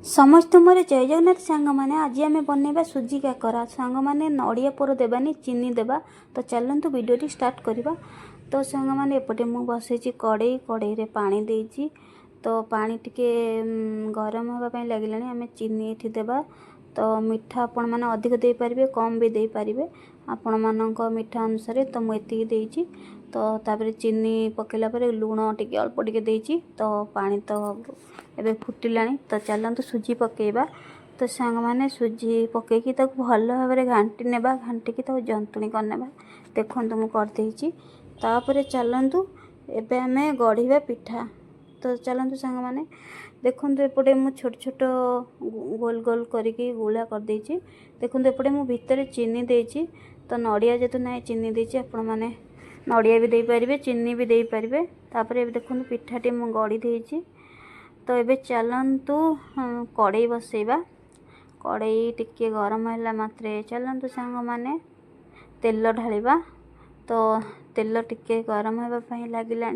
समस्त मोर जय जगन्नाथ सांग मैंने आज आम बनवा सुजी काकरा सांग मैंने नड़िया पुर देवानी चीनी देवा। तो चलतु वीडियो स्टार्ट करवा। तो सांग मैंने एपटे मुझे बसई कड़े कड़े पानी देती। तो पानी टिके गरम होगापी लगे आम चीनी ये देवा। तो मीठा आपण मैंने अधिक दे पारे कम भी दे पारे आपण मान मीठा अनुसार। तो मुझे देती तो तापर चीनी पकेला पर लुण टिके अल्प टिके देती। तो पानी तो एबे फुटिला। तो चलतु सुजी पकेबा। तो सांग मैंने सुजी पकईकी भल भाव में घाटी ने घाटिकी जंतुणी करने देखु मुझे करदे। तापर चलतु एबे आम गढ़ा पिठा। तो चलतु सांग मैंने देखु एपटे मु छोट छोट गोल गोल करके गुला करदे। देखु एपटे मु भितर चीनी देती। तो नड़िया जेतु ना चीनी देती आपण मैंने नड़िया भी दे पारे चीनी भी दे पारे। तापर देखु पिठाटी मु गढ़ी देती। तो ये चलतु कड़ई बसैबा। कड़ई टिके गरम है मात्रे चलतु सांग मैंने तेल ढालिबा। तो तेल टिके गरम होगापी लगिला।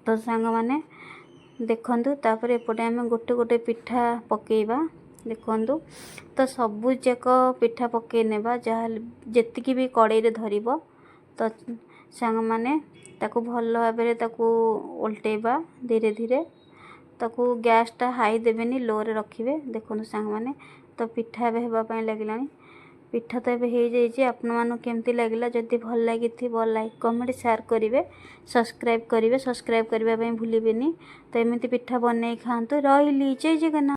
तो सांग मैंने देखु तापर एपटे आम गोटे गोटे पिठा पकेबा। देखु तो सबू जाक पिठा पकईने जहाँ जी भी कड़ई धरब। तो सांग मैंने ताकू भल भाव में उल्टेबा धीरे धीरे। ताकू गैस टा हाई देवेनी लो रे रखिए। देखो सांग मैंने तो पिठा होगापी लगिला। पिठा तो ये हो आपण मानू केमती लगिला। जदि भल लगी लाइक कमेंट शेयर करेंगे सब्सक्राइब करेंगे। सब्सक्राइब करने भूलें। तो एमती पिठा बनई खातु। रही जय जगन्नाथ।